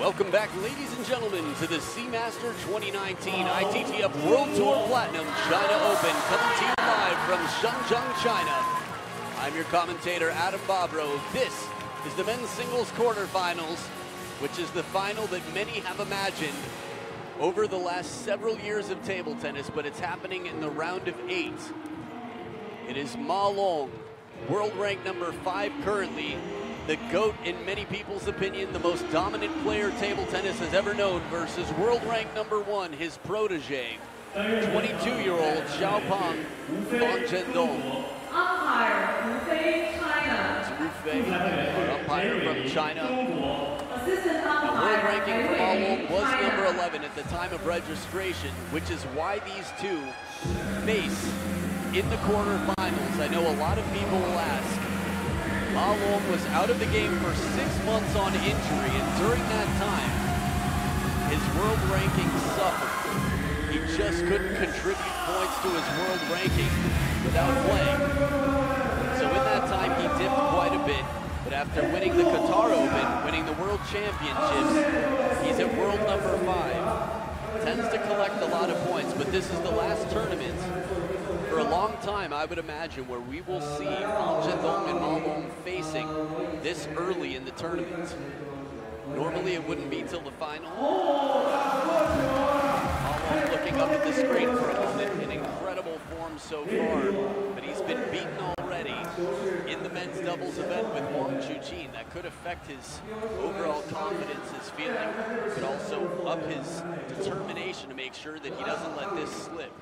Welcome back, ladies and gentlemen, to the Seamaster 2019 ITTF World Tour Platinum China Open, coming to you live from Zhendong, China. I'm your commentator, Adam Bobrow. This is the men's singles quarterfinals, which is the final that many have imagined over the last several years of table tennis, but it's happening in the round of 8. It is Ma Long, world rank number 5 currently, the GOAT in many people's opinion, the most dominant player table tennis has ever known, versus world rank number 1, his protege, 22-year-old Xiaopeng von Zhendong. Umpire, Rufei, China. It's Rufei, our umpire from China. Assistant The world umpire, ranking for Ma Long was China. number 11 at the time of registration, which is why these two face in the quarterfinals. I know a lot of people will ask. Ma Long was out of the game for 6 months on injury, and during that time, his world ranking suffered. He just couldn't contribute points to his world ranking without playing. So in that time, he dipped quite a bit, but after winning the Qatar Open, winning the World Championships, he's at world number 5. Tends to collect a lot of points, but this is the last tournament for a long time, I would imagine, where we will see Von Zhendong and Ma Long facing this early in the tournament. Normally it wouldn't be till the final. Ma Long looking up at the screen for a moment, in incredible form so far, but he's been beaten already in the men's doubles event with Wang Chuqin. That could affect his overall confidence, his feeling, but also up his determination to make sure that he doesn't let this slip.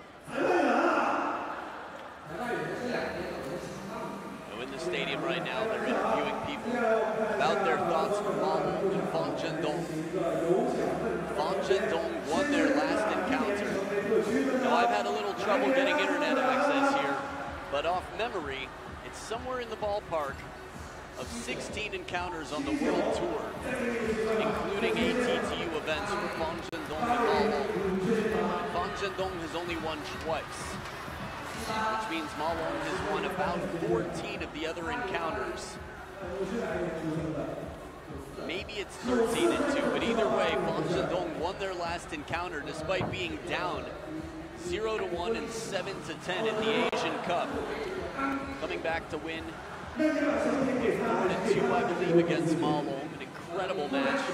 So in the stadium right now, they're interviewing people about their thoughts for Ma Long and Von Zhendong. Von Zhendong won their last encounter. Now, I've had a little trouble getting internet access here, but off memory, it's somewhere in the ballpark of 16 encounters on the World Tour, including ITTV events for Von Zhendong and Ma Long. Von Zhendong has only won twice, which means Ma Long has won about 14 of the other encounters. Maybe it's 13-2, but either way, Von Zhendong won their last encounter despite being down 0-1 and 7-10 in the Asian Cup. Coming back to win 4-2, I believe, against Ma Long. An incredible match.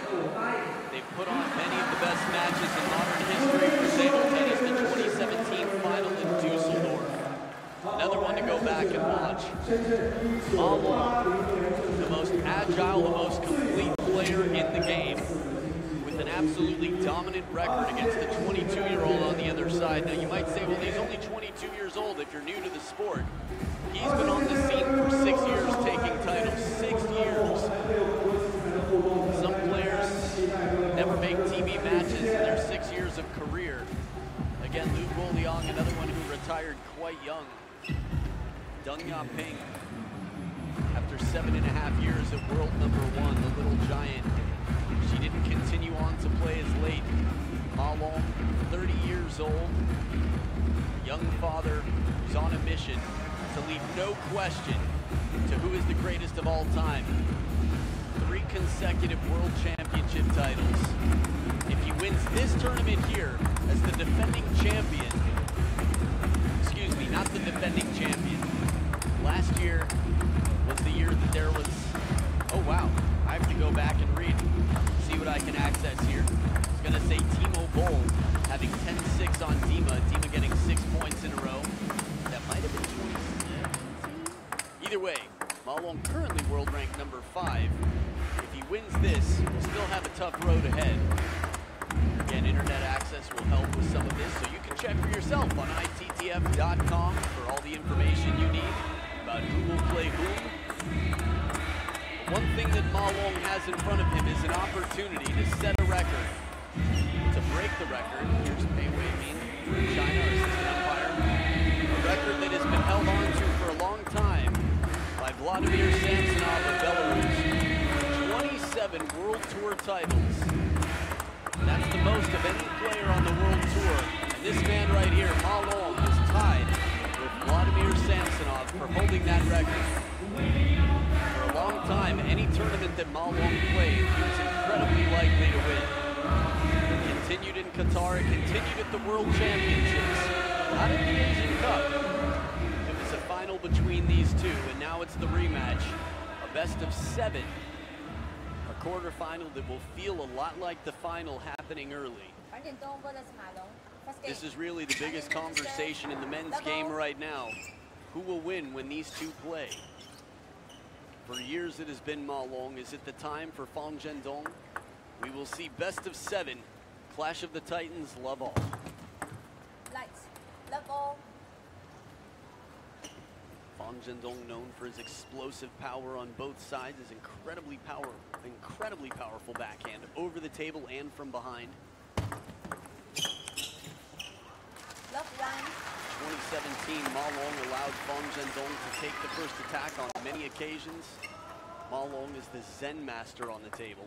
They've put on many of the best matches in modern history for table tennis. The 2017 final in Dusseldorf. Another one to go back and watch. Ma Long, the most agile, the most complete player in the game, with an absolutely dominant record against the 22-year-old on the other side. Now you might say, well, he's only 22 years old if you're new to the sport. He's been on the scene for 6 years taking titles. 6 years. Some players never make TV matches in their 6 years of career. Again, Liu Guoliang, another one who retired quite young. Deng Yaping, after 7.5 years at world number 1, the little giant, she didn't continue on to play as late. Ma Long, 30 years old, young father who's on a mission to leave no question to who is the greatest of all time. 3 consecutive world championship titles. If he wins this tournament here as the defending champion, excuse me, not the defending champion. Last year was the year that there was, oh wow, I have to go back and read, see what I can access here. It's gonna say Timo Boll having 10-6 on Dima, Dima getting 6 points in a row. That might have been 2017. Either way, Ma Long currently world ranked number 5. If he wins this, we'll still have a tough road ahead. Again, internet access will help with some of this, so you can check for yourself on ITTF.com for all the information you need about who will play whom. One thing that Ma Long has in front of him is an opportunity to set a record, to break the record. Here's Pei Wei-min from China, our assistant umpire. A record that has been held on to for a long time by Vladimir Samsonov of Belarus. 27 World Tour titles. That's the most of any player on the World Tour. And this man right here, Ma Long, is tied with Vladimir Samsonov for holding that record. For a long time, any tournament that Ma Long played, he was incredibly likely to win. It continued in Qatar, it continued at the World Championships, not at the Asian Cup. It was a final between these two, and now it's the rematch, a best of 7. A quarterfinal that will feel a lot like the final happening early. This is really the biggest conversation in the men's game right now. Who will win when these two play? For years it has been Ma Long. Is it the time for Zhendong? We will see best of 7. Clash of the Titans, love all. Lights, love all. Zhendong, known for his explosive power on both sides, his incredibly powerful backhand over the table and from behind. Love one. 2017, Ma Long allowed Zhendong to take the first attack on many occasions. Ma Long is the Zen master on the table.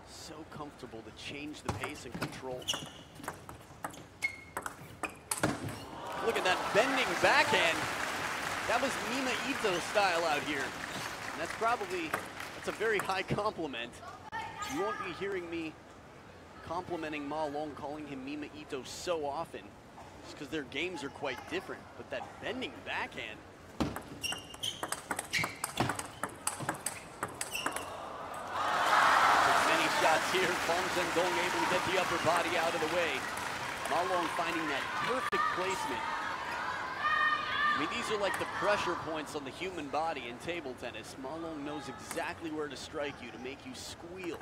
So comfortable to change the pace and control. Look at that bending backhand. That was Mima Ito style out here. And that's a very high compliment. You won't be hearing me complimenting Ma Long, calling him Mima Ito so often, just because their games are quite different. But that bending backhand. Many shots here. Zhendong able to get the upper body out of the way. Ma Long finding that perfect placement. I mean, these are like the pressure points on the human body in table tennis. Ma Long knows exactly where to strike you to make you squeal.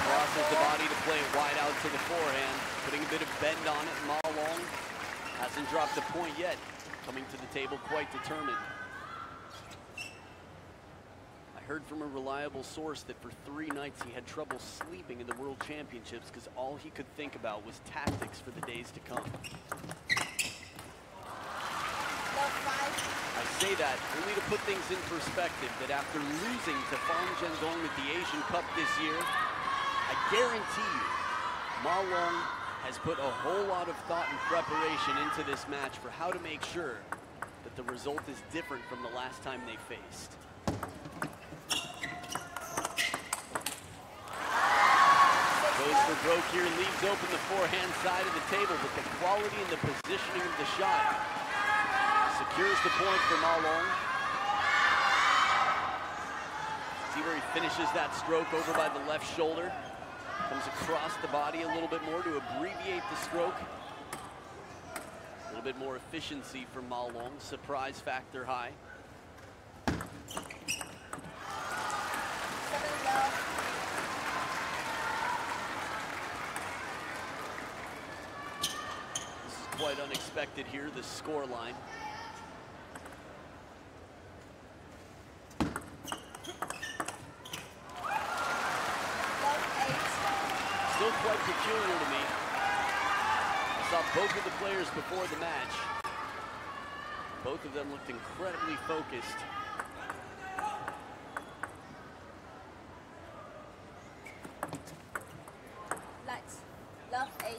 Crosses the body to play it wide out to the forehand, putting a bit of bend on it. Ma Long hasn't dropped a point yet, coming to the table quite determined. Heard from a reliable source that for 3 nights he had trouble sleeping in the World Championships because all he could think about was tactics for the days to come. I say that only to put things in perspective, that after losing to Zhendong at the Asian Cup this year, I guarantee you, Ma Long has put a whole lot of thought and preparation into this match for how to make sure that the result is different from the last time they faced. Goes for broke here, leaves open the forehand side of the table, but the quality and the positioning of the shot secures the point for Ma Long. See where he finishes that stroke over by the left shoulder. Comes across the body a little bit more to abbreviate the stroke. A little bit more efficiency for Ma Long, surprise factor high. Quite unexpected here, the score line. Still quite peculiar to me. I saw both of the players before the match. Both of them looked incredibly focused. Lights, love 8.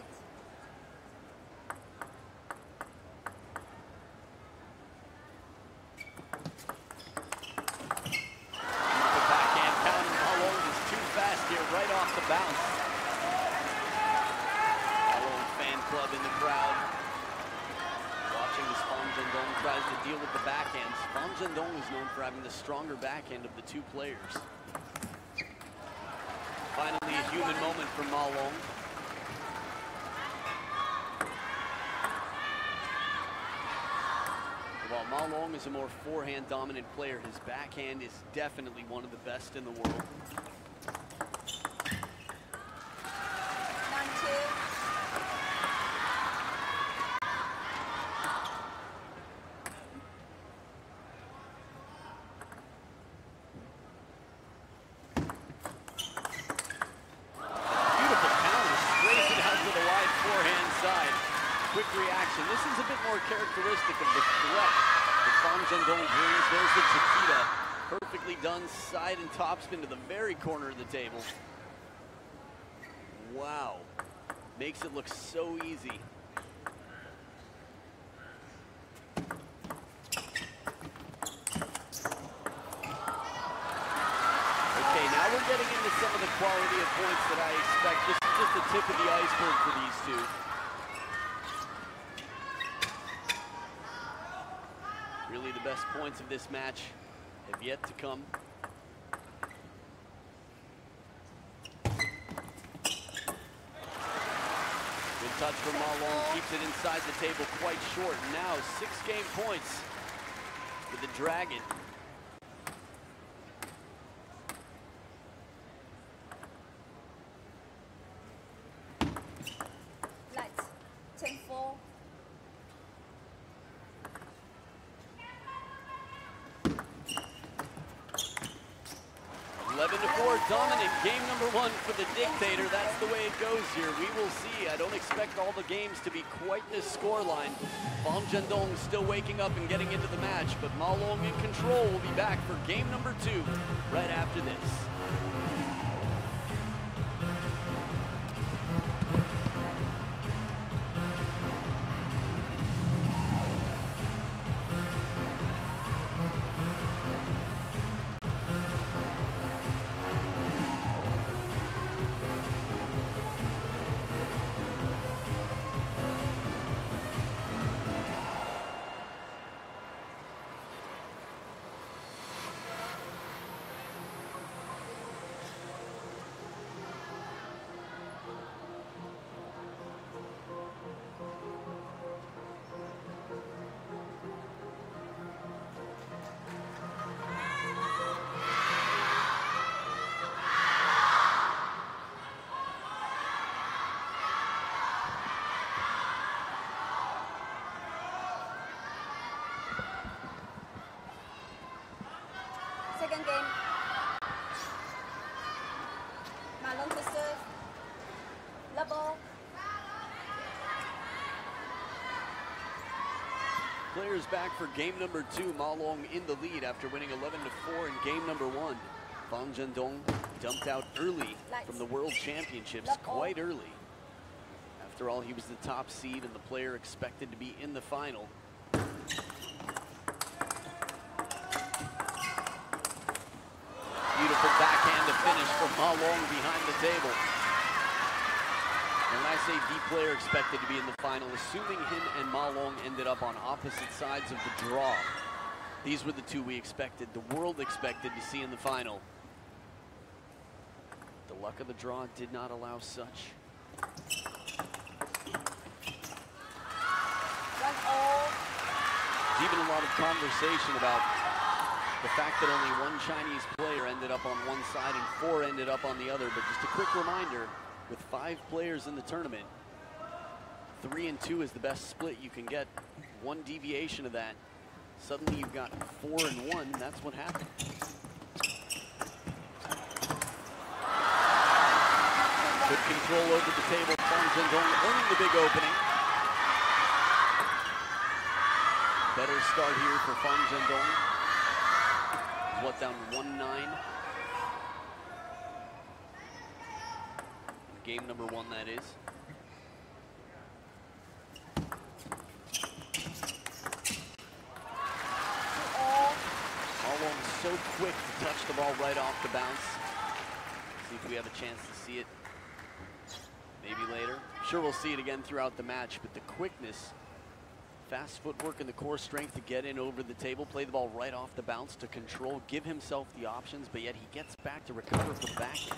Zhendong is known for having the stronger backhand of the two players. Finally, a human moment for Ma Long. While Ma Long is a more forehand dominant player, his backhand is definitely one of the best in the world. This is a bit more characteristic of the threat that Zhendong brings. There's the Chiquita, perfectly done side and topspin to the very corner of the table. Wow. Makes it look so easy. Okay, now we're getting into some of the quality of points that I expect. This is just the tip of the iceberg for these two. Really, the best points of this match have yet to come. Good touch from Ma Long, keeps it inside the table quite short. Now 6 game points for the Dragon. Lights. 10-4. 11-4, dominant game number 1 for the Dictator. That's the way it goes here. We will see. I don't expect all the games to be quite this scoreline. Zhendong still waking up and getting into the match, but Ma Long in control will be back for game number 2 right after this. Second game. Ma Long to serve. Love ball. Players back for game number 2. Ma Long in the lead after winning 11-4 in game number 1. Zhendong dumped out early from the World Championships, quite early. After all, he was the top seed and the player expected to be in the final. Beautiful backhand to finish from Ma Long behind the table. And when I say the player expected to be in the final, assuming him and Ma Long ended up on opposite sides of the draw, these were the two we expected, the world expected to see in the final. The luck of the draw did not allow such. 1-0. There's even a lot of conversation about the fact that only 1 Chinese player ended up on one side and 4 ended up on the other. But just a quick reminder, with 5 players in the tournament, 3 and 2 is the best split you can get. 1 deviation of that, suddenly you've got 4 and 1. That's what happened. Good control over the table. Zhendong earning the big opening. Better start here for Zhendong. What, down 1-9? Game number 1, that is. Ma Long so quick to touch the ball right off the bounce. See if we have a chance to see it maybe later. I'm sure we'll see it again throughout the match, but the quickness, fast footwork and the core strength to get in over the table, play the ball right off the bounce to control, give himself the options, but yet he gets back to recover from backhand.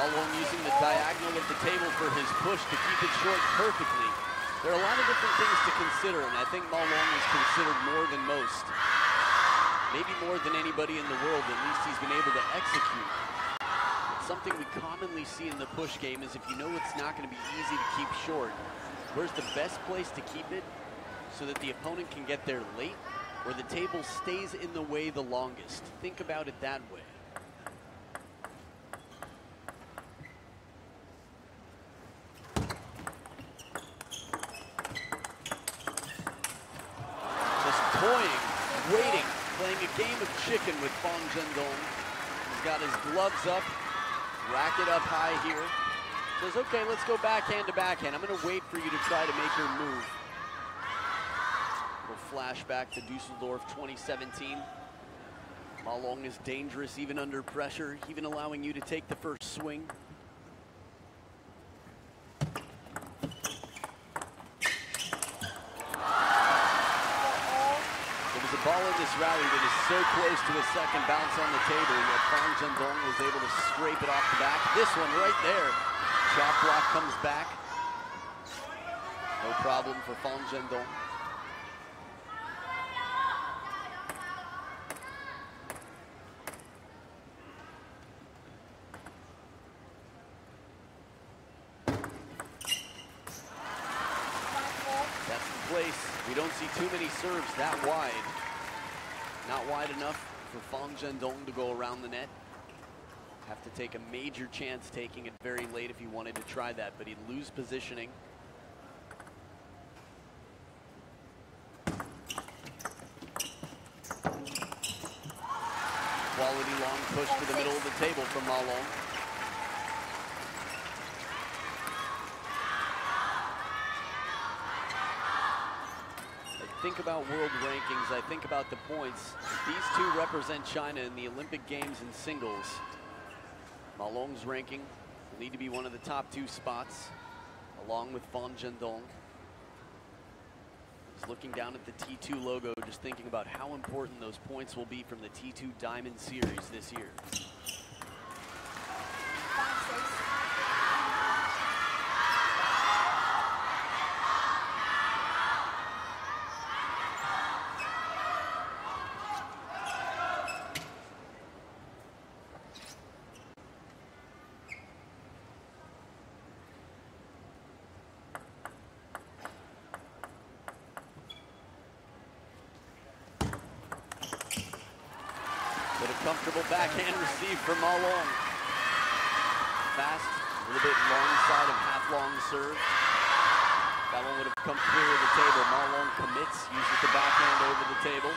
Long using the diagonal of the table for his push to keep it short perfectly. There are a lot of different things to consider, and I think Ma Long is considered more than most. Maybe more than anybody in the world, at least he's been able to execute. But something we commonly see in the push game is if you know it's not going to be easy to keep short, where's the best place to keep it? so that the opponent can get there late, or the table stays in the way the longest. Think about it that way. Just toying, waiting, playing a game of chicken with Zhendong. He's got his gloves up, racket up high here. Says, okay, let's go backhand to backhand. I'm going to wait for you to try to make your move. Little flashback to Dusseldorf 2017. Ma Long is dangerous even under pressure, even allowing you to take the first swing. There was a ball in this rally that is so close to a second bounce on the table that Zhendong was able to scrape it off the back. This one right there. Chop block comes back. No problem for Zhendong. That's the place. We don't see too many serves that wide. Not wide enough for Zhendong to go around the net. Have to take a major chance taking it very late if he wanted to try that, but he'd lose positioning. Quality long push to the middle of the table from Ma Long. I think about world rankings, I think about the points. These two represent China in the Olympic Games in singles. Ma Long's ranking will need to be one of the top 2 spots, along with Zhendong. He's looking down at the T2 logo, just thinking about how important those points will be from the T2 Diamond Series this year. But a comfortable backhand receive from Ma Long. Fast, a little bit long side of half-long serve. That one would have come clear of the table. Ma Long commits, uses the backhand over the table.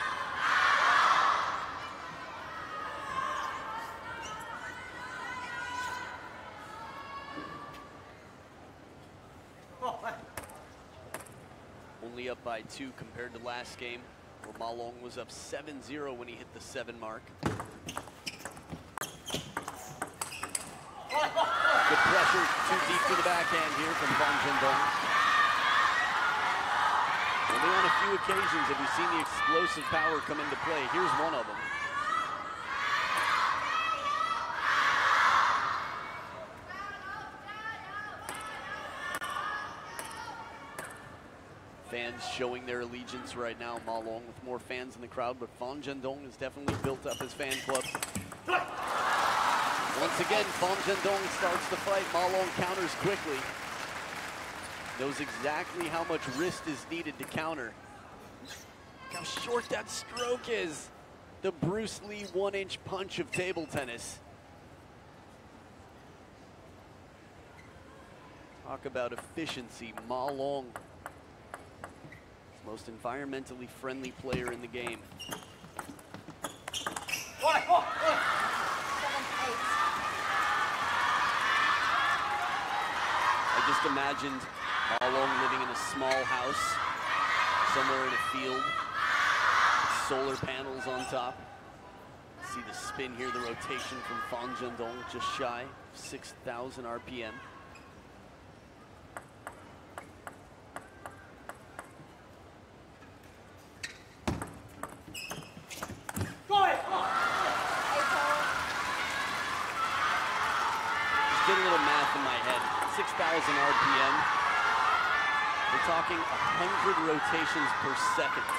Only up by 2 compared to last game, where Ma Long was up 7-0 when he hit the 7 mark. Good pressure, too deep for the backhand here from Zhendong. Only on a few occasions have we seen the explosive power come into play. Here's one of them. Fans showing their allegiance right now. Ma Long with more fans in the crowd, but Zhendong has definitely built up his fan club. Once again, Zhendong starts the fight. Ma Long counters quickly. Knows exactly how much wrist is needed to counter. Look how short that stroke is. The Bruce Lee 1-inch punch of table tennis. Talk about efficiency. Ma Long, most environmentally friendly player in the game. I just imagined Ma Long living in a small house somewhere in a field with solar panels on top. See the spin here, the rotation from Zhendong, just shy of 6,000 RPM. Did a little math in my head. 6,000 RPM. We're talking 100 rotations per second.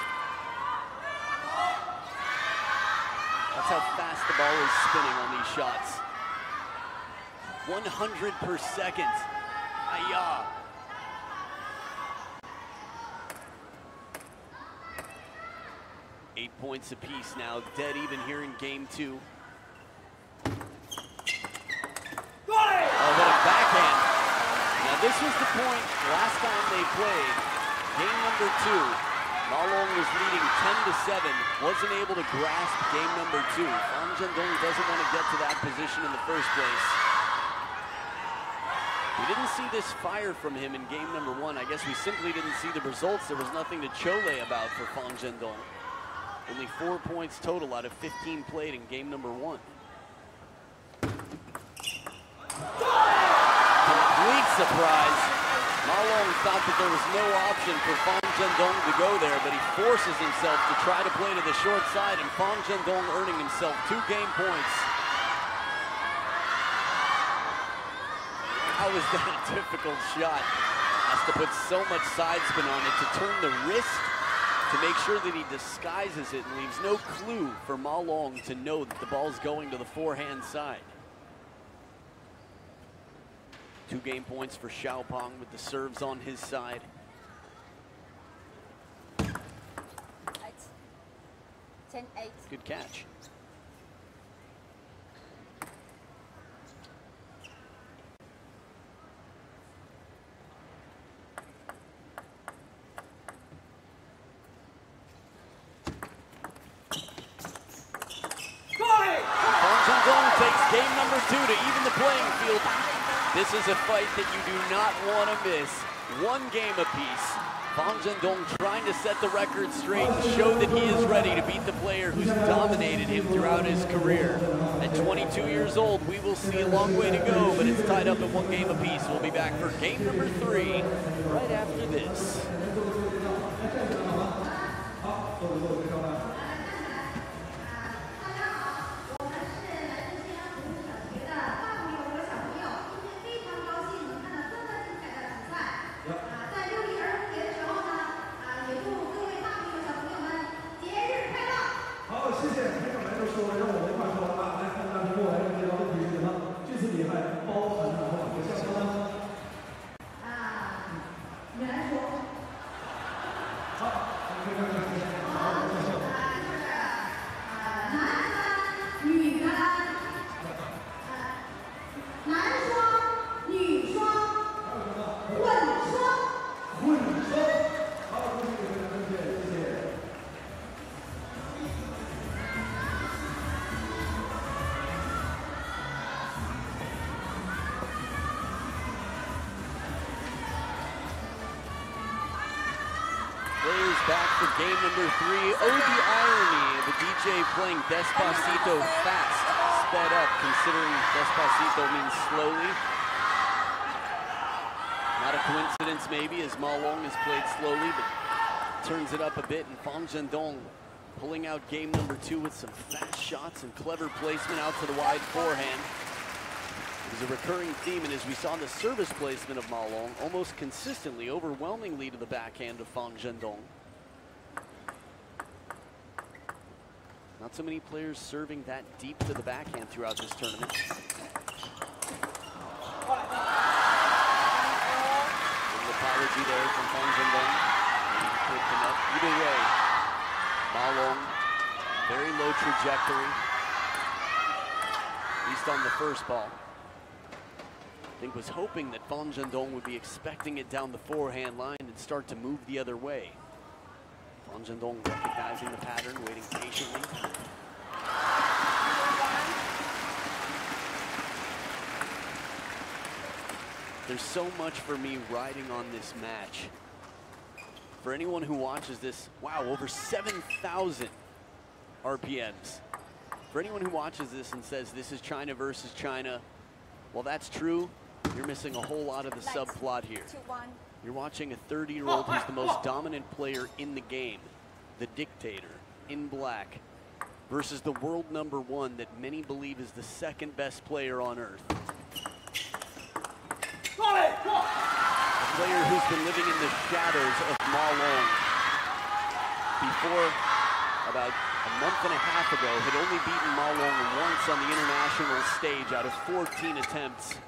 That's how fast the ball is spinning on these shots. 100 per second. Ayah. 8 points apiece now, dead even here in game 2. Oh, what a backhand. Now this was the point last time they played. Game number 2. Ma Long was leading 10-7, wasn't able to grasp game number 2. Fang Zhendong doesn't want to get to that position in the first place. We didn't see this fire from him in game number 1. I guess we simply didn't see the results. There was nothing to chole about for Fang Zhendong. Only 4 points total out of 15 played in game number 1. Complete surprise. Ma Long thought that there was no option for Fang Zhendong to go there, but he forces himself to try to play to the short side, and Fang Zhendong earning himself 2 game points. How is that a difficult shot? Has to put so much side spin on it to turn the wrist to make sure that he disguises it and leaves no clue for Ma Long to know that the ball's going to the forehand side. 2 game points for Xiaopeng with the serves on his side. 10-8. Good catch. Fang Zhendong takes game number 2 to even the playing field. This is a fight that you do not want to miss. 1 game apiece. Fang Zhendong trying to set the record straight and show that he is ready to beat the player who's dominated him throughout his career. At 22 years old, we will see a long way to go, but it's tied up at 1 game apiece. We'll be back for game number 3 right after this. Back for game number 3. Oh, the irony of a DJ playing Despacito fast, sped up, considering Despacito means slowly. Not a coincidence maybe, as Ma Long has played slowly, but turns it up a bit, and Fang Zhendong pulling out game number 2 with some fast shots and clever placement out to the wide forehand. It was a recurring theme, and as we saw the service placement of Ma Long, almost consistently, overwhelmingly to the backhand of Fang Zhendong. Not so many players serving that deep to the backhand throughout this tournament. An apology there from Fang Zhendong. Either way, Ma Long, very low trajectory, at least on the first ball. I think was hoping that Fang Zhendong would be expecting it down the forehand line and start to move the other way. Fang Zhendong recognizing the pattern, waiting patiently. There's so much for me riding on this match. For anyone who watches this, wow, over 7,000 RPMs. For anyone who watches this and says this is China versus China, well, that's true. You're missing a whole lot of the subplot here. 2-1. You're watching a 30-year-old who's the most dominant player in the game, the dictator, in black, versus the world #1 that many believe is the 2nd best player on earth. A player who's been living in the shadows of Ma Long. Before, about a month and a half ago, had only beaten Ma Long once on the international stage out of 14 attempts.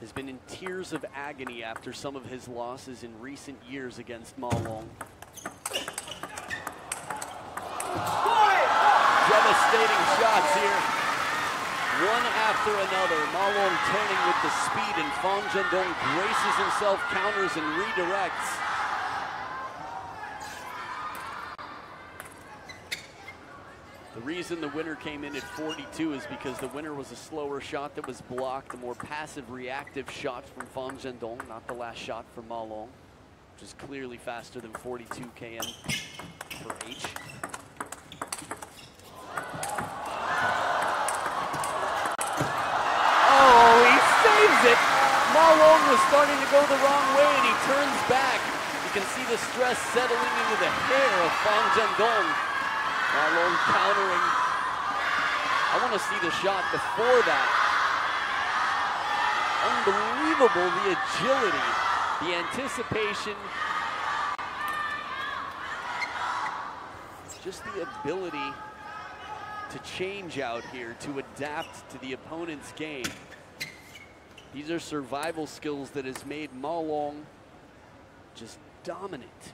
has been in tears of agony after some of his losses in recent years against Ma Long. Devastating shots here. One after another. Ma Long turning with the speed, and Zhendong braces himself, counters, and redirects. The reason the winner came in at 42 is because the winner was a slower shot that was blocked, a more passive, reactive shot from Zhendong, not the last shot from Ma Long, which is clearly faster than 42 km per H. Oh, he saves it! Ma Long was starting to go the wrong way, and he turns back. You can see the stress settling into the hair of Zhendong. Ma Long countering. I want to see the shot before that. Unbelievable, the agility, the anticipation, just the ability to change out here, to adapt to the opponent's game. These are survival skills that has made Ma Long just dominant.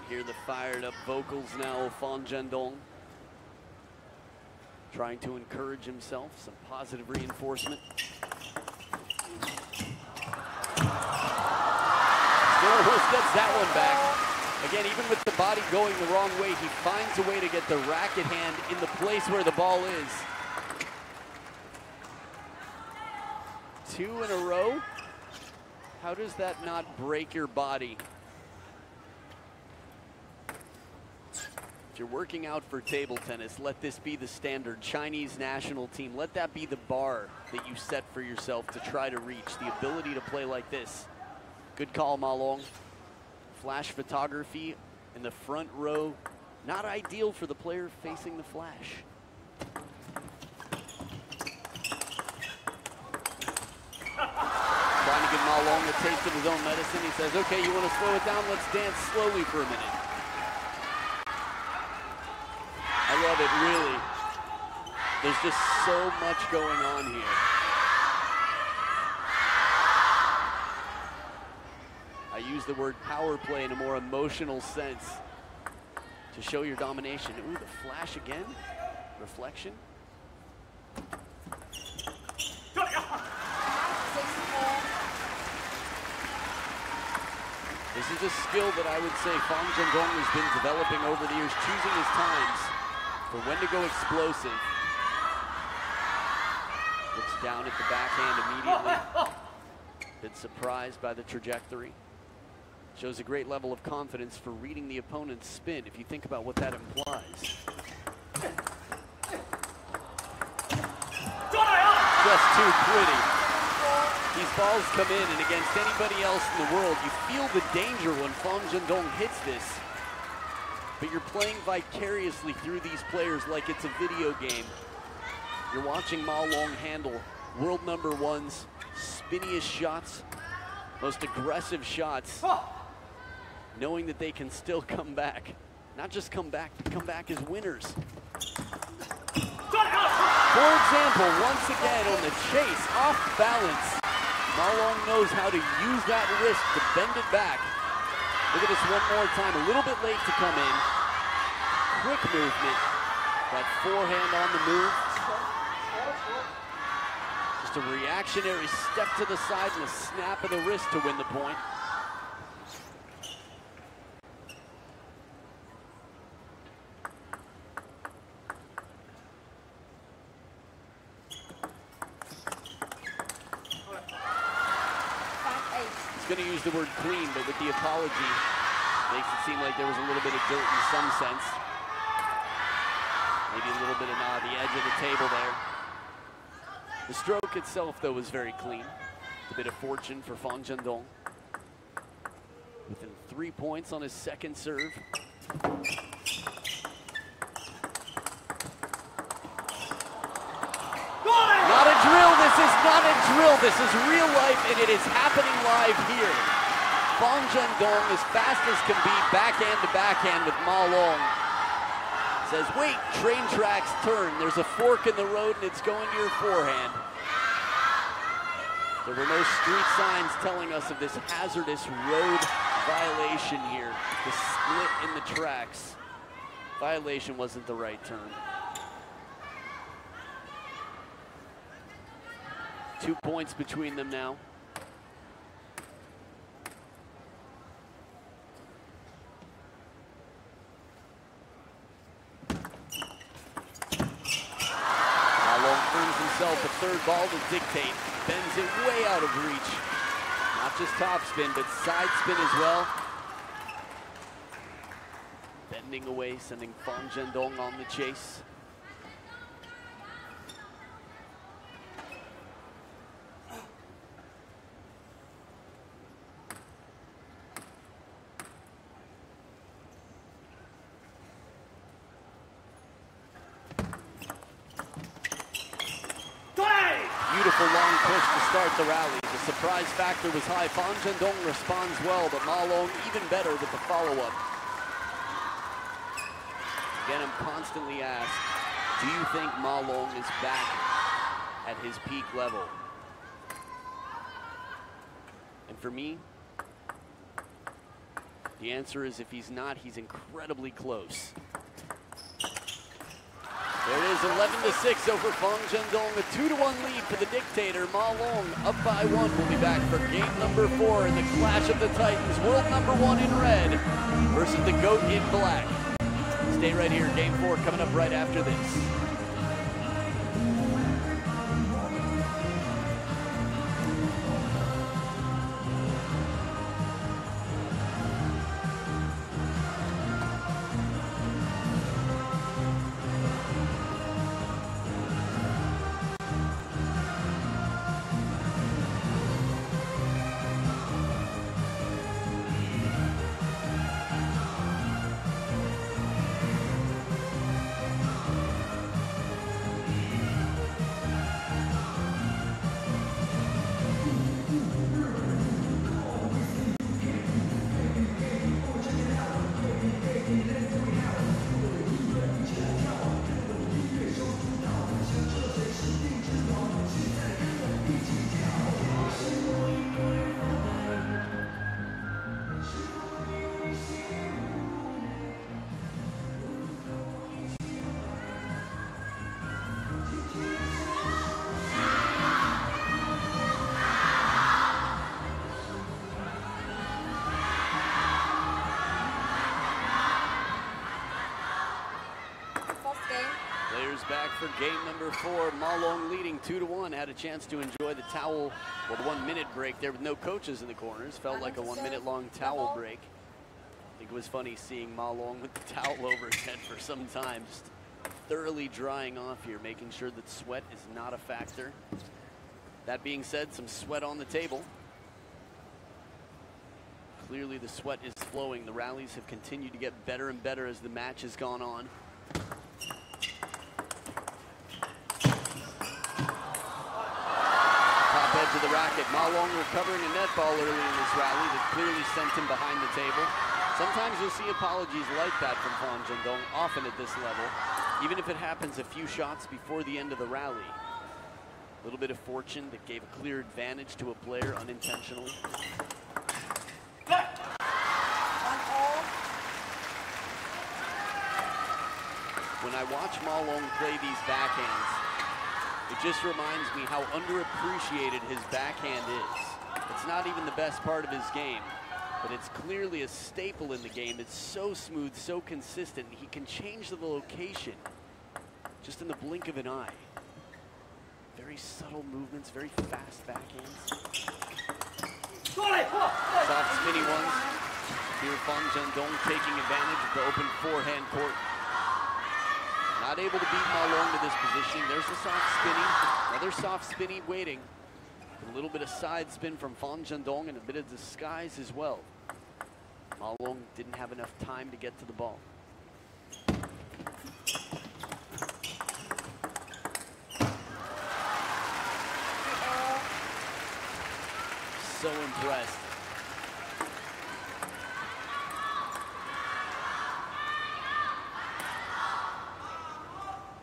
Hear the fired up vocals now of Zhendong, trying to encourage himself, some positive reinforcement. Still almost gets that one back. Again, even with the body going the wrong way, he finds a way to get the racket hand in the place where the ball is. 2 in a row. How does that not break your body? If you're working out for table tennis, let this be the standard. Chinese national team, let that be the bar that you set for yourself to try to reach, the ability to play like this. Good call, Ma Long. Flash photography in the front row, not ideal for the player facing the flash. Trying to give Ma Long a taste of his own medicine. He says, okay, you want to slow it down? Let's dance slowly for a minute. I love it, really. There's just so much going on here. I use the word power play in a more emotional sense to show your domination. Ooh, the flash again. Reflection. This is a skill that I would say Zhendong has been developing over the years, choosing his times for when to go explosive. Looks down at the backhand immediately. Been surprised by the trajectory. Shows a great level of confidence for reading the opponent's spin, if you think about what that implies. Just too pretty. These balls come in, and against anybody else in the world, you feel the danger when Zhendong hits this. But you're playing vicariously through these players like it's a video game. You're watching Ma Long handle world #1s, spinniest shots, most aggressive shots, knowing that they can still come back. Not just come back, but come back as winners. For example, once again on the chase, off balance, Ma Long knows how to use that wrist to bend it back. Look at this one more time, a little bit late to come in. Quick movement, that forehand on the move. Just a reactionary step to the side and a snap of the wrist to win the point. Going to use the word clean, but with the apology, makes it seem like there was a little bit of dirt in some sense. Maybe a little bit of the edge of the table there. The stroke itself, though, was very clean. A bit of fortune for Zhendong. Within 3 points on his second serve. Not a drill, this is not a drill. This is real life, and it is happening live here. Zhendong, as fast as can be, backhand to backhand with Ma Long. Says, wait, train tracks turn. There's a fork in the road, and it's going to your forehand. There were no street signs telling us of this hazardous road violation here. The split in the tracks. Violation wasn't the right term. 2 points between them now. Himself a third ball to dictate. Bends it way out of reach. Not just top spin, but side spin as well. Bending away, sending Zhendong on the chase. Beautiful long push to start the rally. The surprise factor was high. Zhendong responds well, but Ma Long even better with the follow-up. Again, I'm constantly asked, do you think Ma Long is back at his peak level? And for me, the answer is if he's not, he's incredibly close. There it is, 11-6 over Zhendong, a 2-1 lead for the dictator. Ma Long up by 1. We'll be back for game number 4 in the Clash of the Titans. World number 1 in red versus the GOAT in black. Stay right here, game 4 coming up right after this. Back for game number 4. Ma Long leading 2-1. Had a chance to enjoy the towel, well, the 1 minute break there with no coaches in the corners. Felt like a 1 minute long towel break. I think it was funny seeing Ma Long with the towel over his head for some time, just thoroughly drying off here, making sure that sweat is not a factor. That being said, some sweat on the table. Clearly the sweat is flowing. The rallies have continued to get better and better as the match has gone on. Edge of the racket. Ma Long recovering a net ball early in this rally that clearly sent him behind the table. Sometimes you'll see apologies like that from Zhendong, often at this level, even if it happens a few shots before the end of the rally. A little bit of fortune that gave a clear advantage to a player unintentionally. When I watch Ma Long play these backhands, it just reminds me how underappreciated his backhand is. It's not even the best part of his game, but it's clearly a staple in the game. It's so smooth, so consistent. He can change the location just in the blink of an eye. Very subtle movements, very fast backhands. Soft, spinny ones. Here, Zhendong taking advantage of the open forehand court. Not able to beat Ma Long to this position. There's the soft spinny. Another soft spinny waiting. A little bit of side spin from Zhendong and a bit of disguise as well. Ma Long didn't have enough time to get to the ball. so impressed.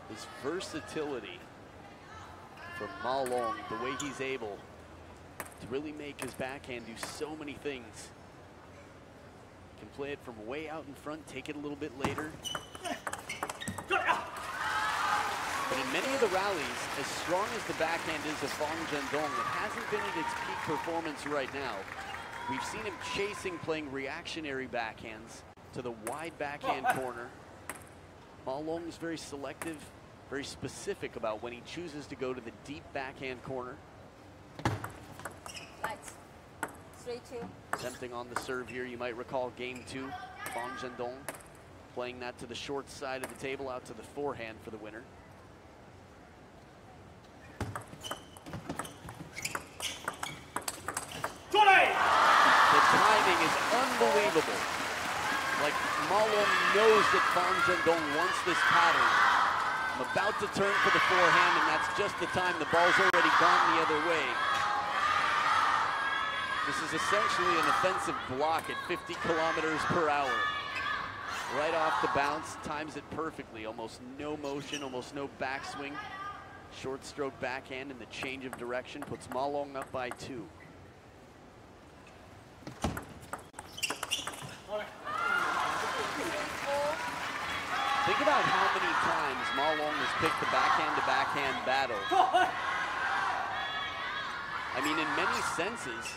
His versatility from Ma Long, the way he's able to really make his backhand do so many things. Can play it from way out in front, take it a little bit later. But in many of the rallies, as strong as the backhand is of Zhendong, it hasn't been at its peak performance right now. We've seen him chasing, playing reactionary backhands to the wide backhand corner. Ma Long is very selective, very specific about when he chooses to go to the deep backhand corner. Right. 3-2. Attempting on the serve here, you might recall game 2, Zhendong playing that to the short side of the table, out to the forehand for the winner. The timing is unbelievable. Like Ma Long knows that Zhendong wants this pattern. I'm about to turn for the forehand, and that's just the time. The ball's already gone the other way. This is essentially an offensive block at 50 kilometers per hour. Right off the bounce, times it perfectly. Almost no motion, almost no backswing. Short stroke backhand, and the change of direction puts Ma Long up by 2. Think about how many times Ma Long has picked the backhand-to-backhand battle. I mean, in many senses,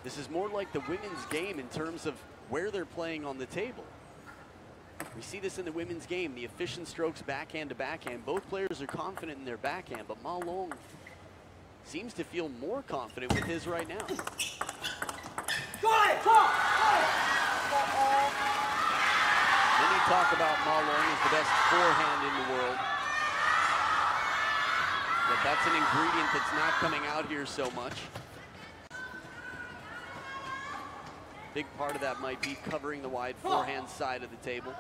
this is more like the women's game in terms of where they're playing on the table. We see this in the women's game, the efficient strokes backhand-to-backhand. Both players are confident in their backhand, but Ma Long seems to feel more confident with his right now. Many talk about Ma Long as the best forehand in the world. But that's an ingredient that's not coming out here so much. Big part of that might be covering the wide forehand side of the table.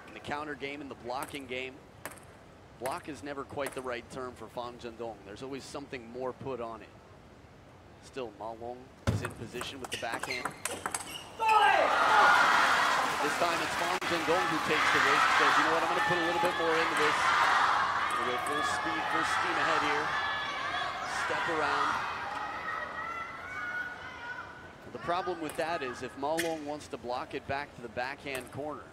In the counter game, in the blocking game, block is never quite the right term for Zhendong. There's always something more put on it. Still, Ma Long is in position with the backhand. This time it's Zhendong who takes the risk, says, you know what, I'm going to put a little bit more into this. We'll go full speed, full steam ahead here. Step around. The problem with that is if Ma Long wants to block it back to the backhand corner,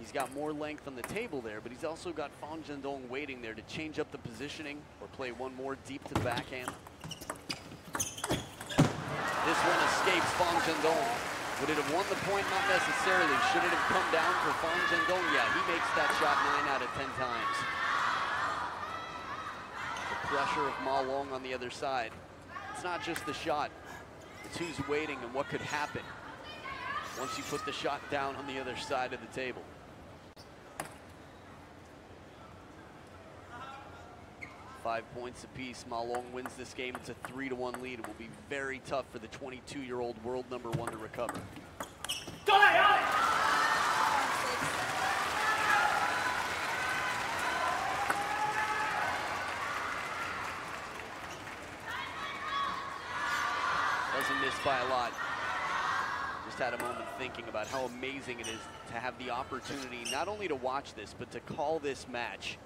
he's got more length on the table there, but he's also got Zhendong waiting there to change up the positioning or play one more deep to the backhand. This one escapes Zhendong. Would it have won the point? Not necessarily. Should it have come down for Zhendong? Yeah, he makes that shot 9 out of 10 times. The pressure of Ma Long on the other side. It's not just the shot. It's who's waiting and what could happen once you put the shot down on the other side of the table. Five points apiece. Ma Long wins this game. It's a 3-1 lead. It will be very tough for the 22-year-old world number 1 to recover. Doesn't miss by a lot. Just had a moment thinking about how amazing it is to have the opportunity not only to watch this, but to call this match.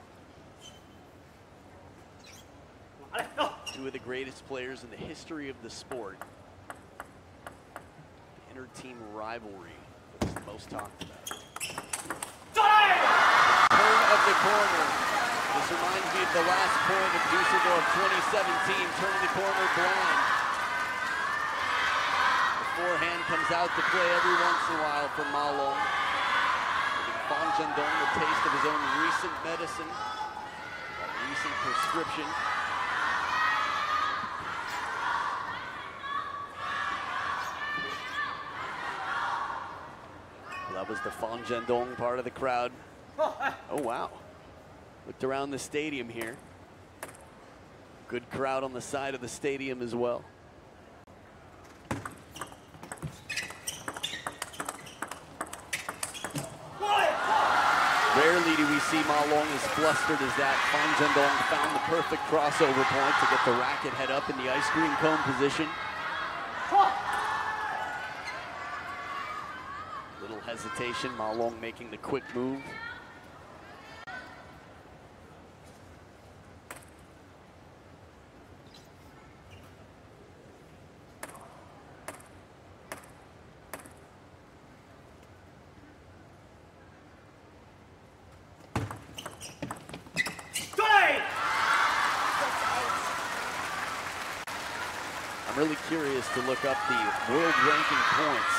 Two of the greatest players in the history of the sport. The inter-team rivalry that is the most talked about. Turn of the corner. This reminds me of the last point of Dusseldorf 2017, turning the corner blind. The forehand comes out to play every once in a while for Ma Long. Giving Zhendong a taste of his own recent medicine, a recent prescription. That was the Zhendong part of the crowd. Oh, wow. Looked around the stadium here. Good crowd on the side of the stadium as well. Rarely do we see Ma Long as flustered as that. Zhendong found the perfect crossover point to get the racket head up in the ice cream cone position. hesitation, Ma Long making the quick move. I'm really curious to look up the world ranking points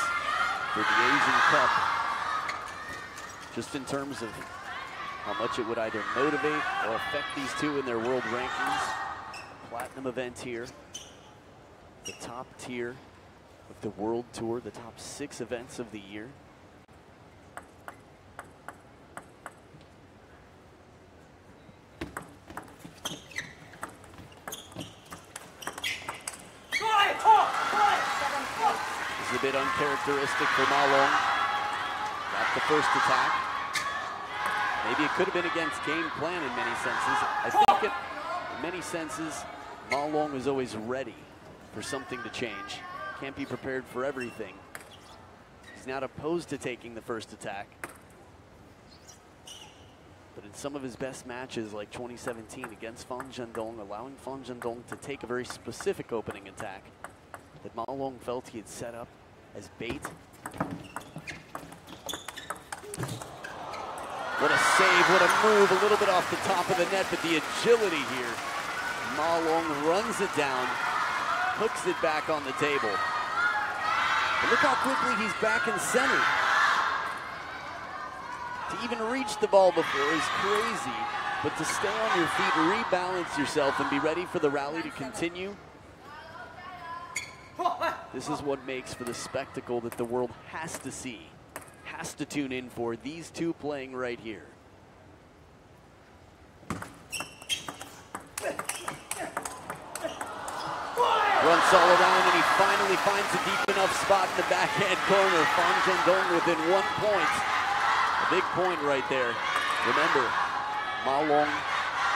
for the Asian Cup, just in terms of how much it would either motivate or affect these two in their world rankings. Platinum event here, the top tier of the World Tour, the top 6 events of the year. A bit uncharacteristic for Ma Long. Got the first attack. Maybe it could have been against game plan in many senses. I think in many senses, Ma Long is always ready for something to change. Can't be prepared for everything. He's not opposed to taking the first attack. But in some of his best matches, like 2017 against Zhendong, allowing Zhendong to take a very specific opening attack that Ma Long felt he had set up as bait. What a save, what a move, a little bit off the top of the net, but the agility here. Ma Long runs it down, hooks it back on the table. And look how quickly he's back in center. To even reach the ball before is crazy, but to stay on your feet, rebalance yourself, and be ready for the rally to continue. This is what makes for the spectacle that the world has to see, has to tune in for, these two playing right here. Runs all around, and he finally finds a deep enough spot in the backhand corner. Zhendong within 1 point. A big point right there. Remember, Ma Long,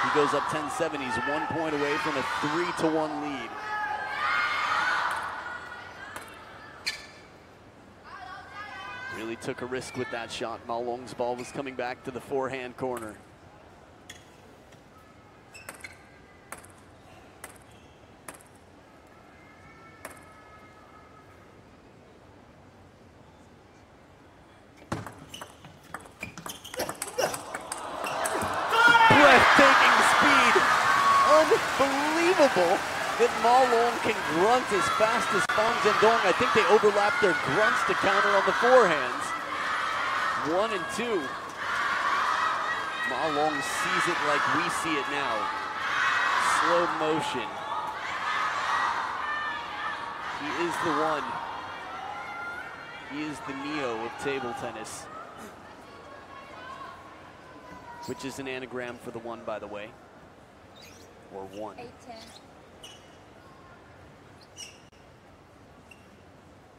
he goes up 10-7. He's 1 point away from a 3-1 lead. Really took a risk with that shot. Ma Long's ball was coming back to the forehand corner. Breathtaking speed. Unbelievable that Ma Long can grunt as fast as Zhendong. I think they overlapped their grunts to counter on the forehands. 1 and 2. Ma Long sees it like we see it now. Slow motion. He is the one. He is the Neo of table tennis. Which is an anagram for the one, by the way. Or one. 8-10.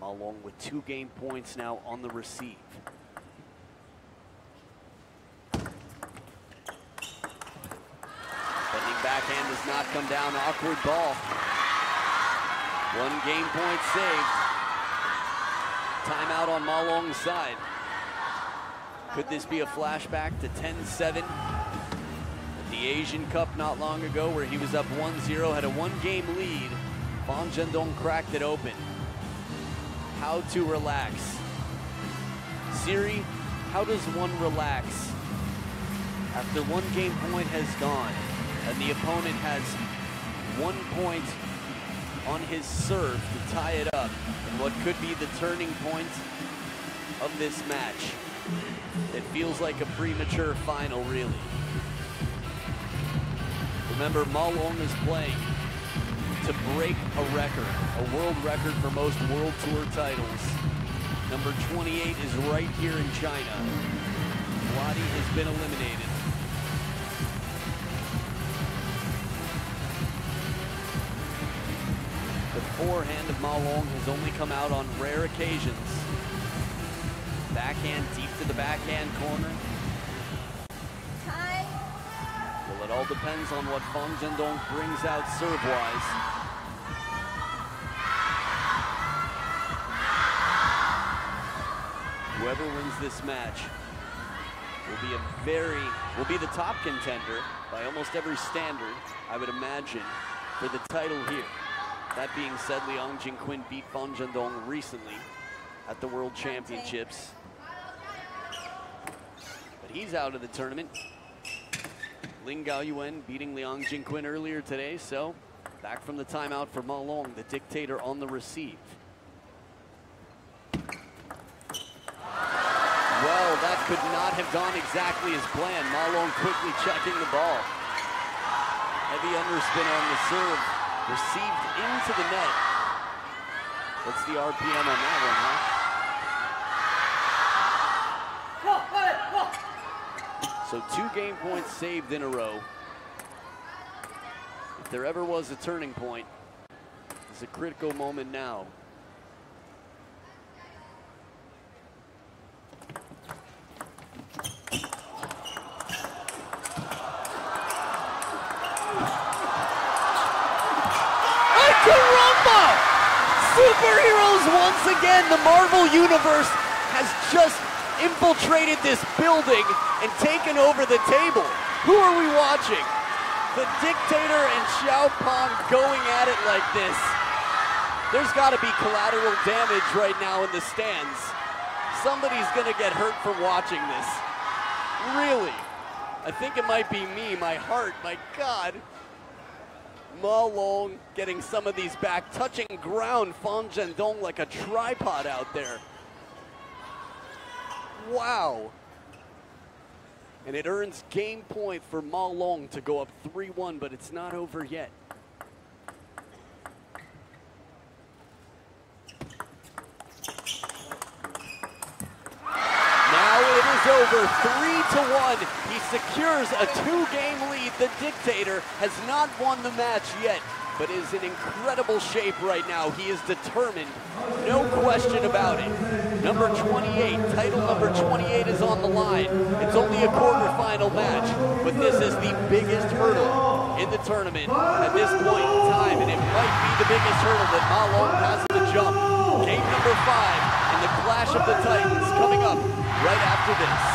Ma Long with 2 game points now on the receive. Bending backhand does not come down. Awkward ball. 1 game point saved. Timeout on Ma Long's side. Could this be a flashback to 10-7? The Asian Cup not long ago, where he was up 1-0, had a 1 game lead. Zhendong cracked it open. How to relax. Siri, how does one relax after 1 game point has gone and the opponent has 1 point on his serve to tie it up in what could be the turning point of this match? It feels like a premature final, really. Remember, Ma Long is playing to break a record, a world record for most World Tour titles. Number 28 is right here in China. Wadi has been eliminated. The forehand of Ma Long has only come out on rare occasions. Backhand deep to the backhand corner. Time. Well, it all depends on what Zhendong brings out serve-wise. Whoever Whoever wins this match will be the top contender by almost every standard, I would imagine, for the title here. That being said, Liang Jingquin beat Fan Zhendong recently at the World Championships. But he's out of the tournament. Ling Gaoyuan beating Liang Jingquin earlier today, so back from the timeout for Ma Long, the dictator on the receive. Well, that could not have gone exactly as planned. Ma Long quickly checking the ball. Heavy underspin on the serve, received into the net. What's the RPM on that one, huh? So 2 game points saved in a row. If there ever was a turning point, it's a critical moment now. Superheroes once again. The Marvel Universe has just infiltrated this building and taken over the table. Who are we watching? The Dictator and Xiao Pong going at it like this. There's got to be collateral damage right now in the stands. Somebody's going to get hurt from watching this. Really? I think it might be me, my heart, my God. Ma Long getting some of these back, touching ground. Fan Zhendong like a tripod out there. Wow. And it earns game point for Ma Long to go up 3-1, but it's not over yet. Now it is over, 3-1. He secures a 2-game lead. The Dictator has not won the match yet, but is in incredible shape right now. He is determined, no question about it. Number 28, title number 28 is on the line. It's only a quarterfinal match, but this is the biggest hurdle in the tournament at this point in time, and it might be the biggest hurdle that Ma Long has to jump. Game number 5 and the Clash of the Titans coming up right after this.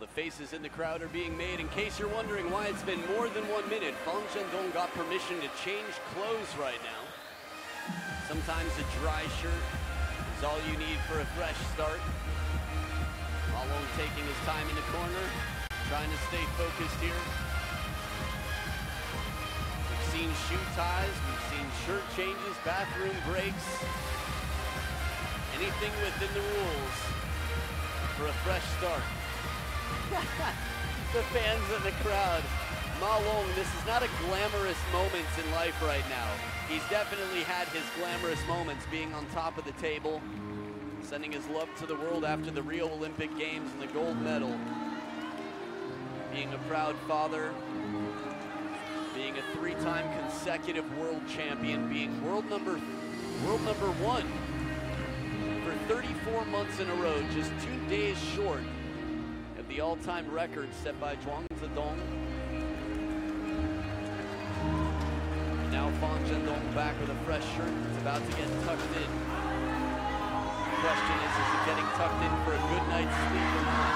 the faces in the crowd are being made. In case you're wondering why it's been more than 1 minute, Zhendong got permission to change clothes right now. Sometimes a dry shirt is all you need for a fresh start. Malone taking his time in the corner, trying to stay focused here. We've seen shoe ties, we've seen shirt changes, bathroom breaks. Anything within the rules for a fresh start. The fans in the crowd. Malone, this is not a glamorous moment in life right now. He's definitely had his glamorous moments being on top of the table, sending his love to the world after the Rio Olympic Games and the gold medal. Being a proud father, being a 3-time consecutive world champion, being world number one for 34 months in a row, just 2 days short of the all-time record set by Zhendong. Now Zhendong back with a fresh shirt. It's about to get tucked in. The question is it getting tucked in for a good night's sleep or not?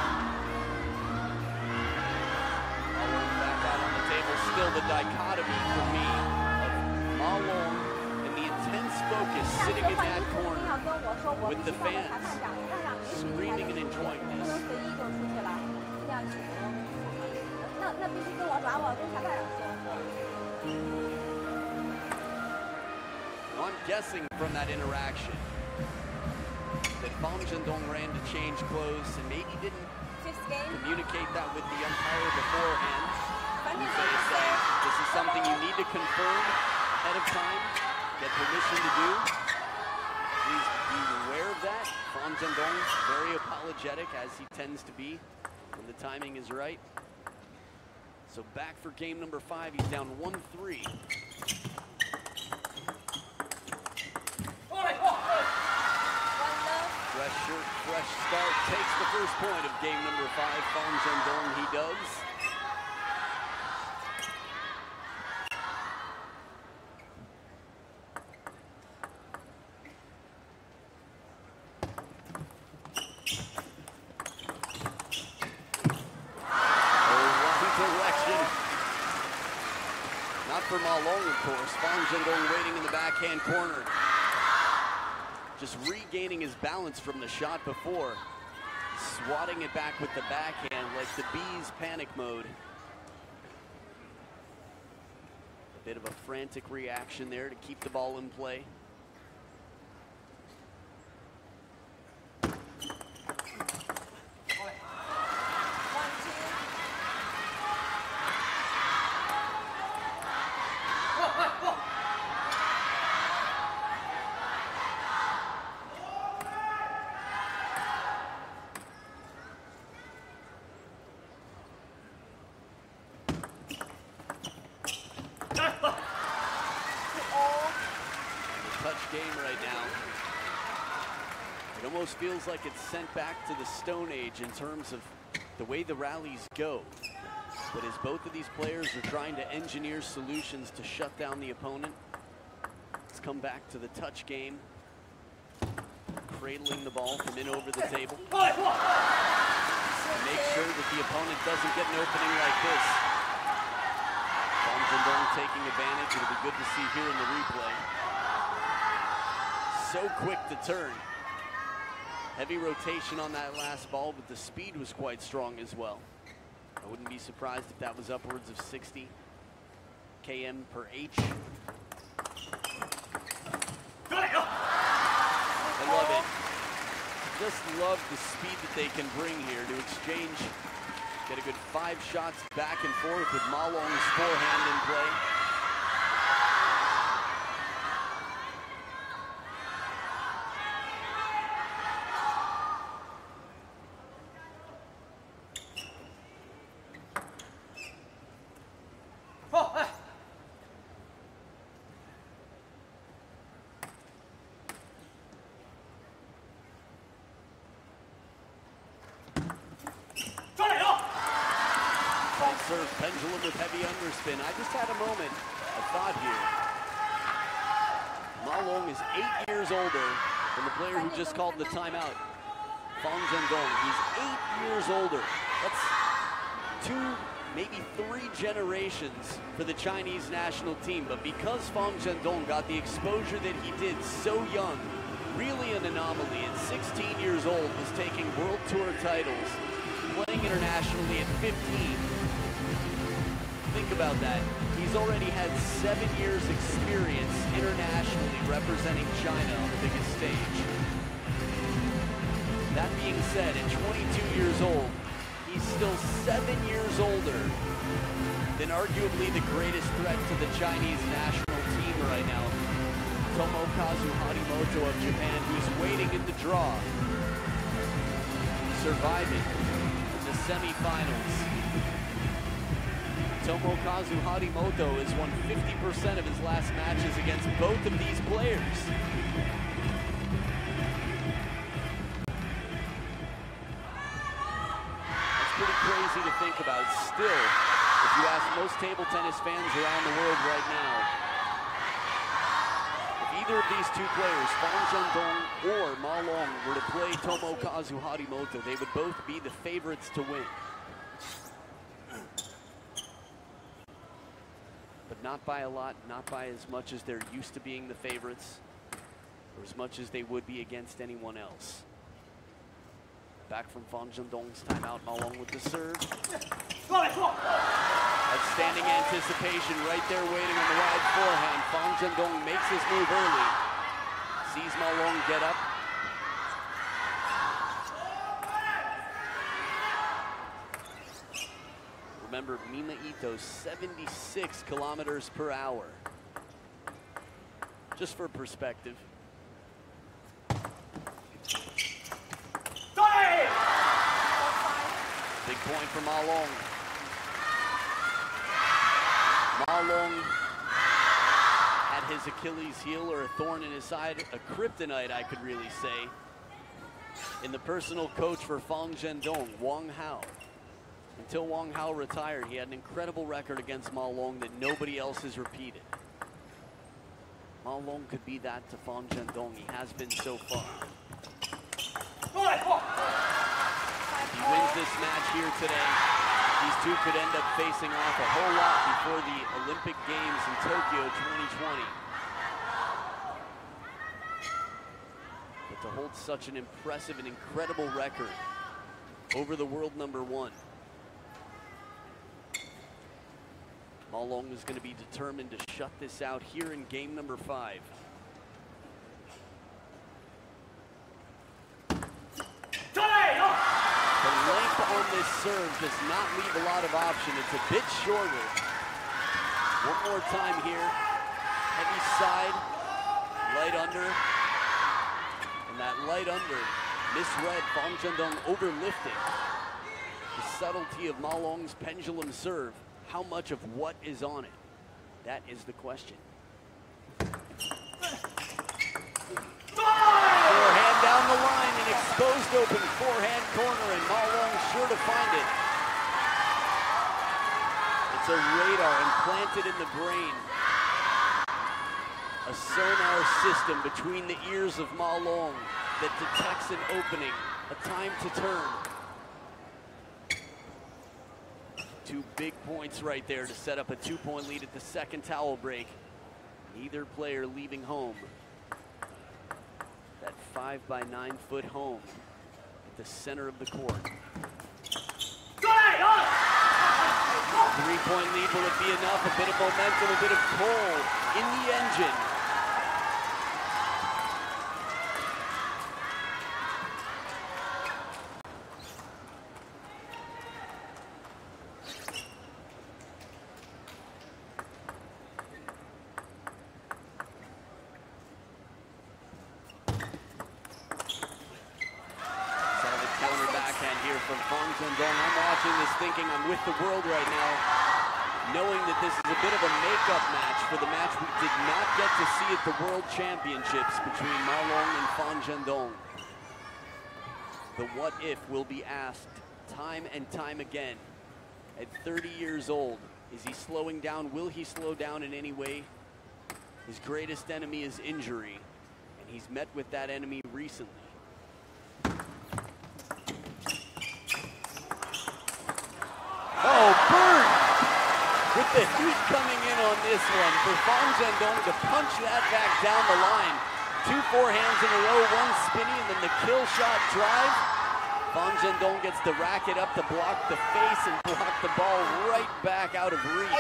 Malone back out on the table. Still the dichotomy for me of Malone and the intense focus sitting in that corner with the fans screaming and enjoying this. I'm guessing from that interaction that Zhendong ran to change clothes and maybe didn't communicate that with the umpire beforehand. This is something you need to confirm ahead of time, get permission to do. Please be aware of that. Zhendong very apologetic, as he tends to be when the timing is right. So back for game number 5, he's down 1-3. Fresh shirt, fresh start, takes the first point of game number 5. Zhendong, he does. Not for Malone, of course. Zhendong waiting in the backhand corner. Just regaining his balance from the shot before. Swatting it back with the backhand like the bees panic mode. A bit of a frantic reaction there to keep the ball in play. Game right now. It almost feels like it's sent back to the Stone Age in terms of the way the rallies go. But as both of these players are trying to engineer solutions to shut down the opponent, it's come back to the touch game, cradling the ball from in over the table. Make sure that the opponent doesn't get an opening like this. Zhendong taking advantage. It'll be good to see here in the replay. So quick to turn. Heavy rotation on that last ball, but the speed was quite strong as well. I wouldn't be surprised if that was upwards of 60 km per H. I love it. Just love the speed that they can bring here to exchange. Get a good 5 shots back and forth with Malone's forehand in play. Serve pendulum with heavy underspin. I just had a moment of thought here. Malone is 8 years older than the player who just called the timeout. Zhendong, he's 8 years older That's 2, maybe 3 generations for the Chinese national team. But because Zhendong got the exposure that he did so young, really an anomaly. At 16 years old, was taking World Tour titles, playing internationally at 15. Think about that. He's already had 7 years experience internationally representing China on the biggest stage. That being said, at 22 years old, he's still 7 years older than arguably the greatest threat to the Chinese national team right now, Tomokazu Harimoto of Japan, who's waiting in the draw, surviving in the semifinals. Tomokazu Harimoto has won 50% of his last matches against both of these players. That's pretty crazy to think about. Still, if you ask most table tennis fans around the world right now, if either of these two players, Zhendong or Ma Long, were to play Tomokazu Harimoto, they would both be the favorites to win. But not by a lot, not by as much as they're used to being the favorites, or as much as they would be against anyone else. Back from Zhendong's timeout, Ma Long with the serve. Outstanding anticipation right there waiting on the wide forehand. Zhendong makes his move early. Sees Ma Long get up. Remember, Mima Ito, 76 kilometers per hour. Just for perspective. Big point for Ma Long. Ma Long had his Achilles heel, or a thorn in his side, a kryptonite, I could really say, in the personal coach for Zhendong, Wang Hao. Until Wang Hao retired, he had an incredible record against Ma Long that nobody else has repeated. Ma Long could be that to Zhendong. He has been so far. If he wins this match here today, these two could end up facing off a whole lot before the Olympic Games in Tokyo 2020. But to hold such an impressive and incredible record over the world #1, Ma Long is going to be determined to shut this out here in game number 5. The length on this serve does not leave a lot of option. It's a bit shorter. One more time here. Heavy side, light under. And that light under misread Zhendong overlifting. The subtlety of Ma Long's pendulum serve. How much of what is on it? That is the question. Forehand down the line, an exposed open forehand corner, and Ma Long sure to find it. It's a radar implanted in the brain. A sonar system between the ears of Ma Long that detects an opening, a time to turn. 2 big points right there to set up a 2-point lead at the second towel break. Neither player leaving home. That 5-by-9-foot home at the center of the court. 3-point lead, will it be enough? A bit of momentum, a bit of coal in the engine. I'm watching this thinking I'm with the world right now, knowing that this is a bit of a makeup match for the match we did not get to see at the World Championships between Ma Long and Zhendong. The what if will be asked time and time again. At 30 years old, is he slowing down? Will he slow down in any way? His greatest enemy is injury, and he's met with that enemy recently. this one for Zhendong to punch that back down the line. 2 forehands in a row, 1 spinny, and then the kill shot drive. Zhendong gets the racket up to block the face and block the ball right back out of reach.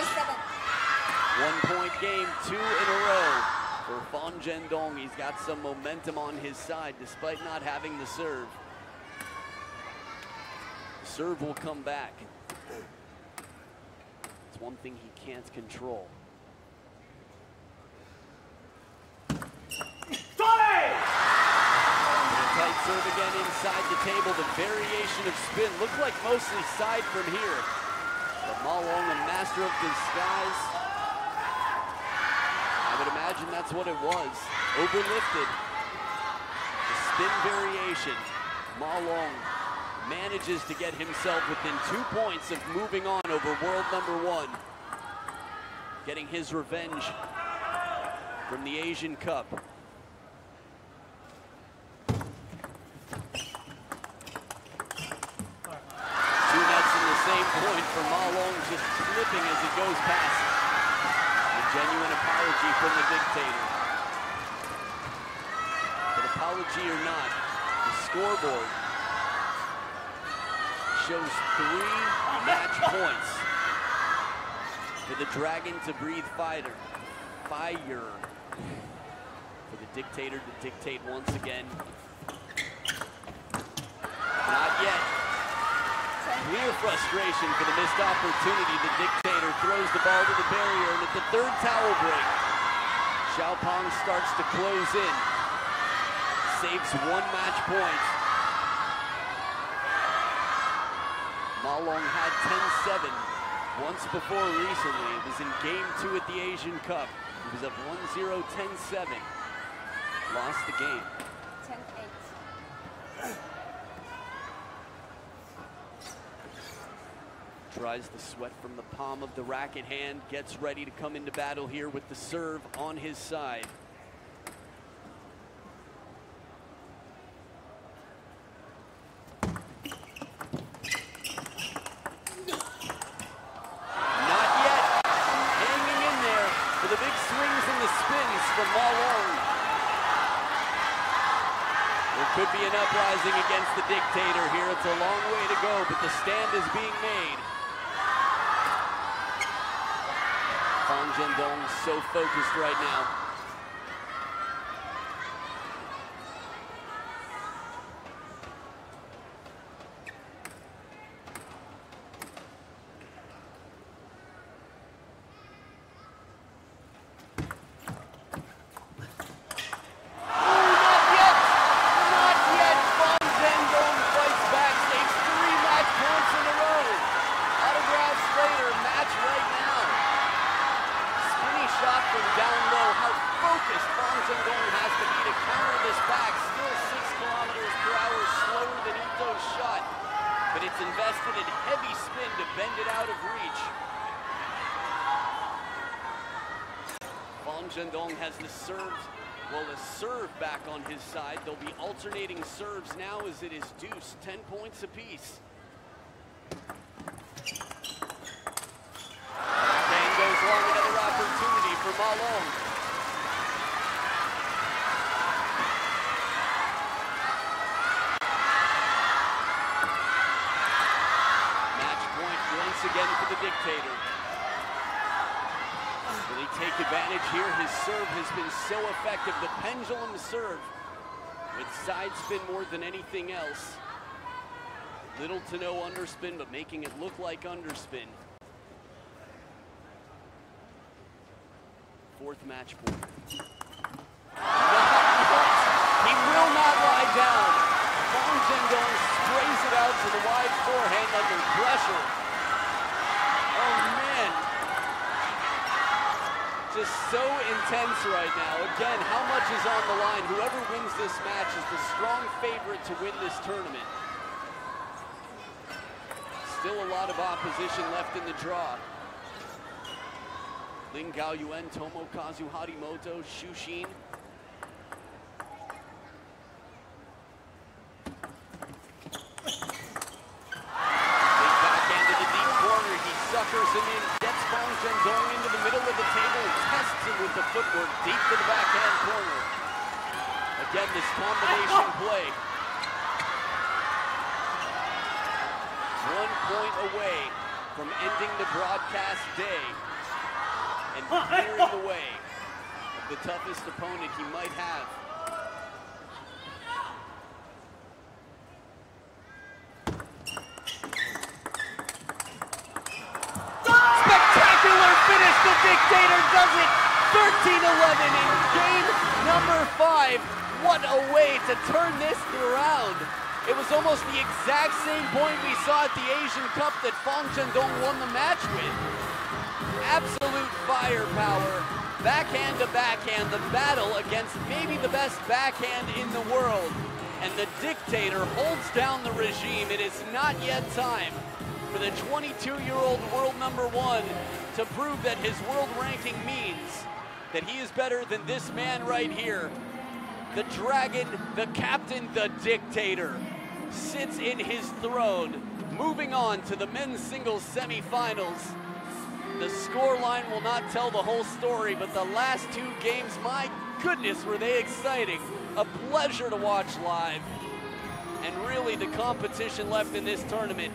1-point game, 2 in a row for Zhendong. He's got some momentum on his side despite not having the serve. The serve will come back. It's one thing he can't control. Tight serve again inside the table. The variation of spin looked like mostly side from here. But Ma Long, a master of disguise. I would imagine that's what it was. Overlifted. The spin variation. Ma Long manages to get himself within 2 points of moving on over world number 1. Getting his revenge from the Asian Cup. 2 nets in the same point for Ma Long, just flipping as it goes past. A genuine apology from the dictator. But apology or not, the scoreboard shows 3 match points for the Dragon to Breathe fighter. Fire for the dictator to dictate once again. Not yet. Clear frustration for the missed opportunity. The dictator throws the ball to the barrier, and at the 3rd towel break, Xiaopeng starts to close in. Saves 1 match point. Ma Long had 10-7 once before recently. It was in game 2 at the Asian Cup. He was up 1-0, 10-7. Lost the game. 10-8. Dries the sweat from the palm of the racket hand, gets ready to come into battle here with the serve on his side. Not yet. Hanging in there for the big swings and the spins from Ma Long. There could be an uprising against the dictator here. It's a long way to go, but the stand is being made. Zhendong so focused right now. Invested in heavy spin to bend it out of reach. Zhendong has the serve back on his side. They'll be alternating serves now as it is deuce, 10 points apiece. Bang goes long, another opportunity for Ma Long. Again for the dictator. Will he take advantage here? His serve has been so effective. The pendulum serve with side spin more than anything else. Little to no underspin, but making it look like underspin. 4th match point. He will not lie down. Zhendong sprays it out to the wide forehand under pressure. Oh man, just so intense right now. Again, how much is on the line? Whoever wins this match is the strong favorite to win this tournament. Still a lot of opposition left in the draw. Ling Gaoyuan, Tomokazu Harimoto, Xu Xin. Suckers him in, gets Zhendong into the middle of the table, footwork deep to the backhand corner. Again, this combination play. 1 point away from ending the broadcast day and clearing the way of the toughest opponent he might have. Spectacular finish, the Dictator does it! 13-11 in game number 5. What a way to turn this around. It was almost the exact same point we saw at the Asian Cup that Zhendong won the match with. Absolute firepower, backhand to backhand, the battle against maybe the best backhand in the world. And the Dictator holds down the regime. It is not yet time for the 22-year-old world #1 to prove that his world ranking means that he is better than this man right here. The Dragon, the captain, the Dictator, sits in his throne. Moving on to the men's singles semifinals. The scoreline will not tell the whole story, but the last 2 games, my goodness, were they exciting. A pleasure to watch live. And really, the competition left in this tournament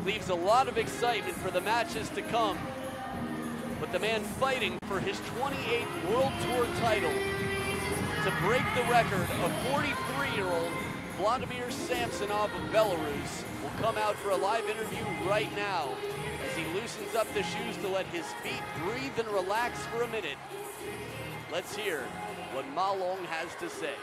leaves a lot of excitement for the matches to come. But the man fighting for his 28th World Tour title to break the record of 43-year-old Vladimir Samsonov of Belarus will come out for a live interview right now as he loosens up the shoes to let his feet breathe and relax for a minute. Let's hear what Ma Long has to say.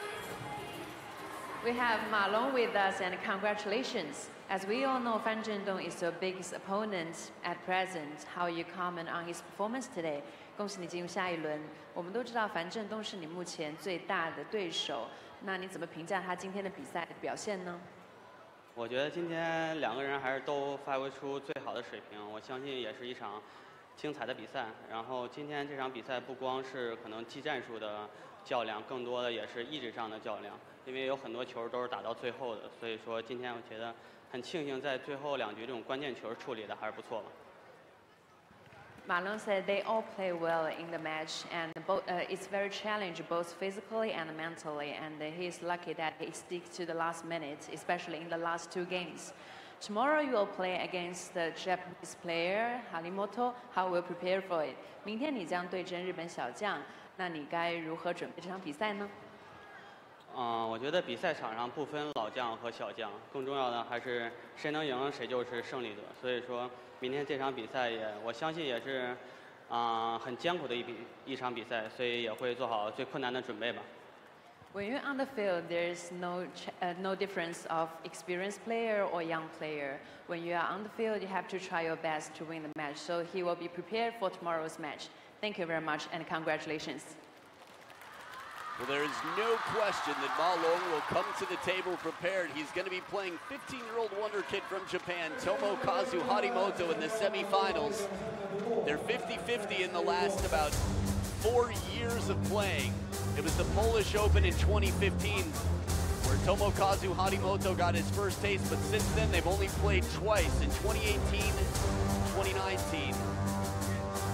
We have Ma Long with us, and congratulations. As we all know, Zhendong is your biggest opponent at present. How you comment on his performance today? 恭喜你进入下一轮。我们都知道Zhendong是你目前最大的对手，那你怎么评价他今天的比赛的表现呢？我觉得今天2个人还是都发挥出最好的水平，我相信也是一场精彩的比赛。然后今天这场比赛不光是可能技战术的较量，更多的也是意志上的较量，因为有很多球都是打到最后的，所以说今天我觉得很庆幸在最后2局这种关键球处理的还是不错吧。Ma Long said they all play well in the match, and it's very challenging both physically and mentally, and he's lucky that he sticks to the last minute, especially in the last 2 games. Tomorrow you will play against the Japanese player Harimoto. How will you prepare for it? 明天你将对阵日本小将，那你该如何准备这场比赛呢？我觉得比赛场上不分老将和小将，更重要的还是谁能赢谁就是胜利者。所以说明天这场比赛我相信也是很艰苦的一场比赛，所以也会做好最困难的准备吧。When you're on the field, there's no difference of experienced player or young player. When you are on the field, you have to try your best to win the match. So he will be prepared for tomorrow's match. Thank you very much and congratulations. Well, there is no question that Ma Long will come to the table prepared. He's going to be playing 15-year-old wonder kid from Japan, Tomokazu Harimoto, in the semifinals. They're 50-50 in the last about 4 years of playing. It was the Polish Open in 2015 where Tomokazu Harimoto got his first taste, but since then they've only played twice, in 2018 and 2019.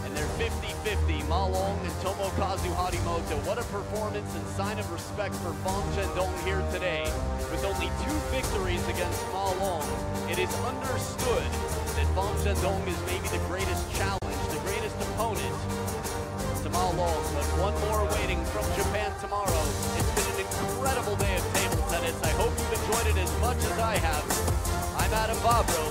And they're 50-50, Ma Long and Tomokazu Harimoto. What a performance and sign of respect for Zhendong here today. With only 2 victories against Ma Long, it is understood that Zhendong is maybe the greatest challenge, the greatest opponent to Ma Long. But one more waiting from Japan tomorrow. It's been an incredible day of table tennis. I hope you've enjoyed it as much as I have. I'm Adam Bobrow.